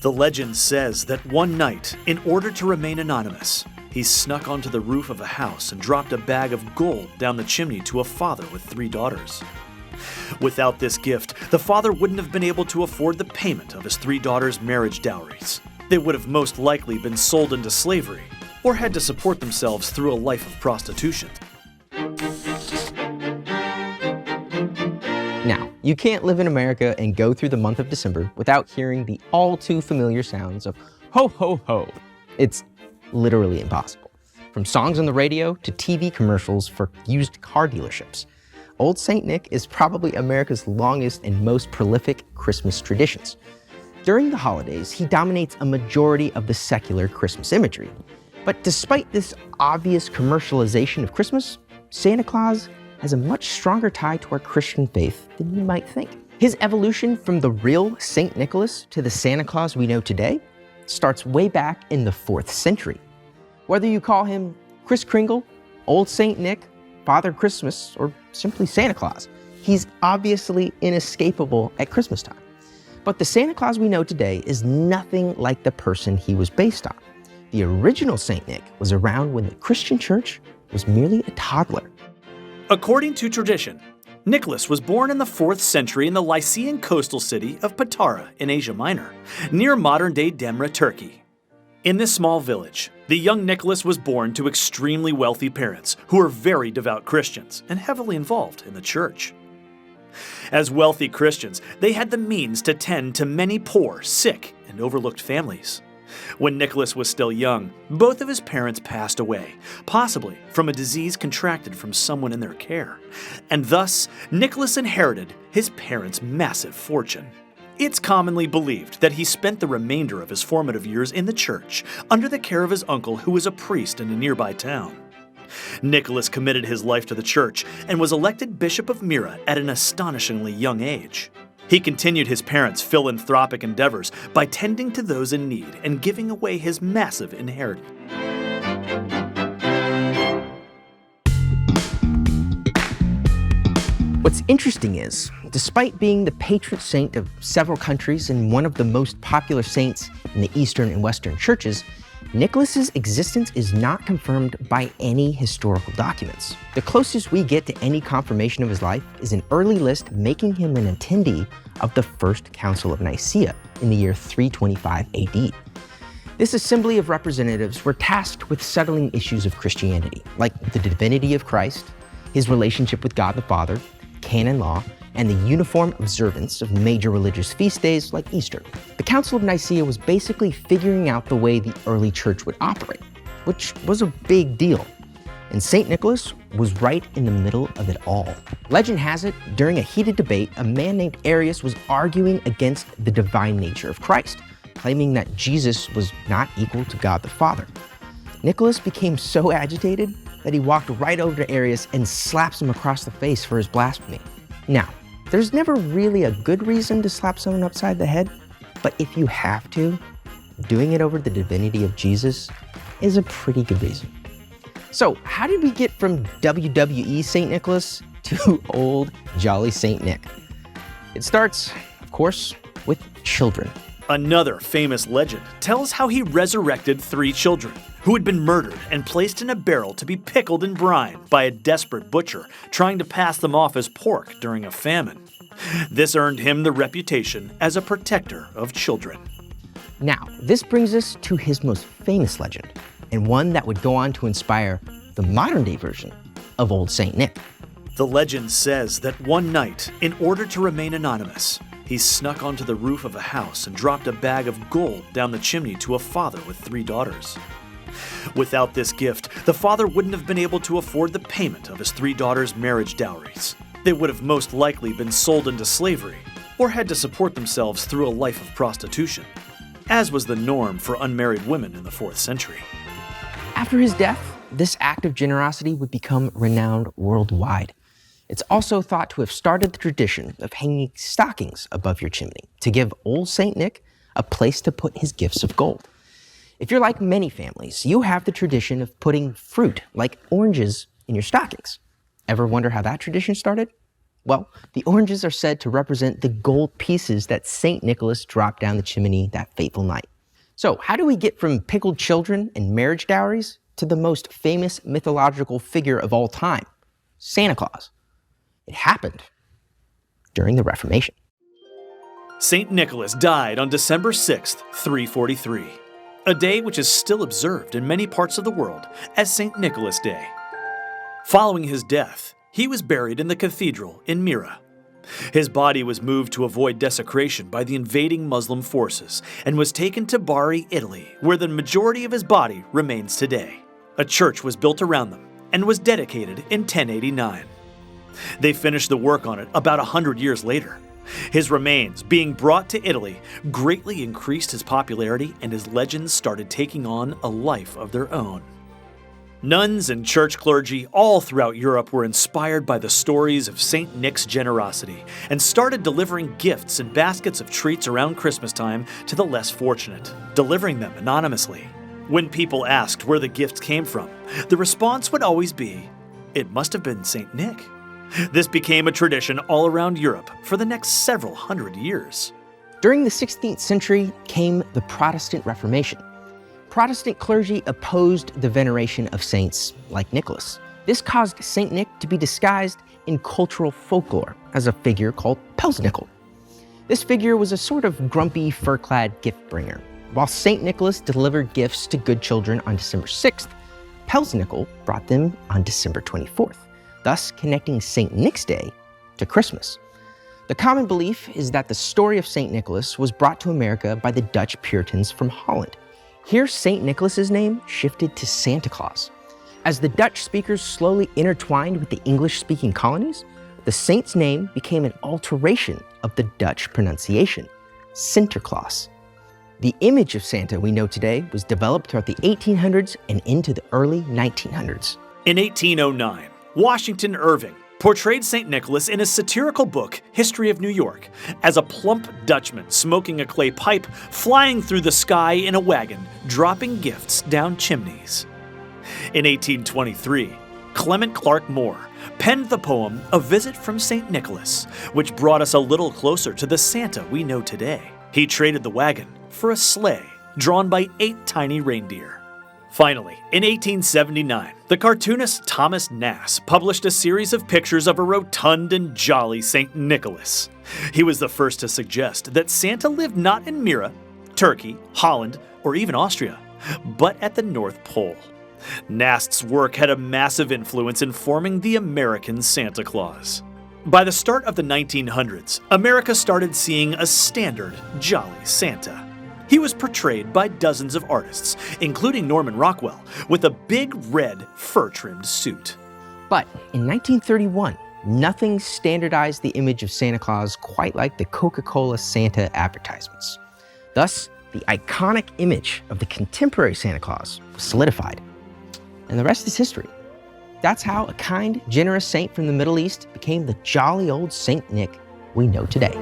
The legend says that one night, in order to remain anonymous, he snuck onto the roof of a house and dropped a bag of gold down the chimney to a father with 3 daughters. Without this gift, the father wouldn't have been able to afford the payment of his 3 daughters' marriage dowries. They would have most likely been sold into slavery or had to support themselves through a life of prostitution. Now, you can't live in America and go through the month of December without hearing the all too familiar sounds of ho ho ho. It's literally impossible. From songs on the radio to TV commercials for used car dealerships, Old St. Nick is probably America's longest and most prolific Christmas traditions. During the holidays, he dominates a majority of the secular Christmas imagery. But despite this obvious commercialization of Christmas, Santa Claus has a much stronger tie to our Christian faith than you might think. His evolution from the real St. Nicholas to the Santa Claus we know today starts way back in the 4th century. Whether you call him Kris Kringle, Old St. Nick, Father Christmas, or simply Santa Claus, he's obviously inescapable at Christmas time. But the Santa Claus we know today is nothing like the person he was based on. The original St. Nick was around when the Christian church was merely a toddler. According to tradition, Nicholas was born in the 4th century in the Lycian coastal city of Patara in Asia Minor, near modern-day Demre, Turkey. In this small village, the young Nicholas was born to extremely wealthy parents who were very devout Christians and heavily involved in the church. As wealthy Christians, they had the means to tend to many poor, sick, and overlooked families. When Nicholas was still young, both of his parents passed away, possibly from a disease contracted from someone in their care, and thus Nicholas inherited his parents' massive fortune. It's commonly believed that he spent the remainder of his formative years in the church under the care of his uncle, who was a priest in a nearby town. Nicholas committed his life to the church and was elected Bishop of Myra at an astonishingly young age. He continued his parents' philanthropic endeavors by tending to those in need and giving away his massive inheritance. What's interesting is, despite being the patron saint of several countries and one of the most popular saints in the Eastern and Western churches, Nicholas's existence is not confirmed by any historical documents. The closest we get to any confirmation of his life is an early list making him an attendee of the First Council of Nicaea in the year 325 AD. This assembly of representatives were tasked with settling issues of Christianity, like the divinity of Christ, his relationship with God the Father, canon law, and the uniform observance of major religious feast days like Easter. The Council of Nicaea was basically figuring out the way the early church would operate, which was a big deal. And St. Nicholas was right in the middle of it all. Legend has it, during a heated debate, a man named Arius was arguing against the divine nature of Christ, claiming that Jesus was not equal to God the Father. Nicholas became so agitated that he walked right over to Arius and slaps him across the face for his blasphemy. Now, there's never really a good reason to slap someone upside the head, but if you have to, doing it over the divinity of Jesus is a pretty good reason. So, how did we get from WWE St. Nicholas to old jolly St. Nick? It starts, of course, with children. Another famous legend tells how he resurrected 3 children who had been murdered and placed in a barrel to be pickled in brine by a desperate butcher trying to pass them off as pork during a famine. This earned him the reputation as a protector of children. Now, this brings us to his most famous legend, and one that would go on to inspire the modern-day version of Old St. Nick. The legend says that one night, in order to remain anonymous, he snuck onto the roof of a house and dropped a bag of gold down the chimney to a father with 3 daughters. Without this gift, the father wouldn't have been able to afford the payment of his 3 daughters' marriage dowries. They would have most likely been sold into slavery or had to support themselves through a life of prostitution, as was the norm for unmarried women in the 4th century. After his death, this act of generosity would become renowned worldwide. It's also thought to have started the tradition of hanging stockings above your chimney to give old St. Nick a place to put his gifts of gold. If you're like many families, you have the tradition of putting fruit, like oranges, in your stockings. Ever wonder how that tradition started? Well, the oranges are said to represent the gold pieces that St. Nicholas dropped down the chimney that fateful night. So how do we get from pickled children and marriage dowries to the most famous mythological figure of all time, Santa Claus? It happened during the Reformation. St. Nicholas died on December 6, 343, a day which is still observed in many parts of the world as St. Nicholas Day. Following his death, he was buried in the cathedral in Myra. His body was moved to avoid desecration by the invading Muslim forces and was taken to Bari, Italy, where the majority of his body remains today. A church was built around them and was dedicated in 1089. They finished the work on it about 100 years later. His remains, being brought to Italy, greatly increased his popularity, and his legends started taking on a life of their own. Nuns and church clergy all throughout Europe were inspired by the stories of St. Nick's generosity and started delivering gifts and baskets of treats around Christmas time to the less fortunate, delivering them anonymously. When people asked where the gifts came from, the response would always be, "It must have been St. Nick." This became a tradition all around Europe for the next several hundred years. During the 16th century came the Protestant Reformation. Protestant clergy opposed the veneration of saints like Nicholas. This caused St. Nick to be disguised in cultural folklore as a figure called Pelsnickel. This figure was a sort of grumpy, fur-clad gift bringer. While St. Nicholas delivered gifts to good children on December 6th, Pelsnickel brought them on December 24th. Thus connecting St. Nick's Day to Christmas. The common belief is that the story of St. Nicholas was brought to America by the Dutch Puritans from Holland. Here, St. Nicholas's name shifted to Santa Claus. As the Dutch speakers slowly intertwined with the English-speaking colonies, the saint's name became an alteration of the Dutch pronunciation, Sinterklaas. The image of Santa we know today was developed throughout the 1800s and into the early 1900s. In 1809, Washington Irving portrayed St. Nicholas in his satirical book, History of New York, as a plump Dutchman smoking a clay pipe, flying through the sky in a wagon, dropping gifts down chimneys. In 1823, Clement Clark Moore penned the poem A Visit from St. Nicholas, which brought us a little closer to the Santa we know today. He traded the wagon for a sleigh drawn by 8 tiny reindeer. Finally, in 1879, the cartoonist Thomas Nast published a series of pictures of a rotund and jolly St. Nicholas. He was the first to suggest that Santa lived not in Myra, Turkey, Holland, or even Austria, but at the North Pole. Nast's work had a massive influence in forming the American Santa Claus. By the start of the 1900s, America started seeing a standard, jolly Santa. He was portrayed by dozens of artists, including Norman Rockwell, with a big red fur-trimmed suit. But in 1931, nothing standardized the image of Santa Claus quite like the Coca-Cola Santa advertisements. Thus, the iconic image of the contemporary Santa Claus was solidified. And the rest is history. That's how a kind, generous saint from the Middle East became the jolly old Saint Nick we know today.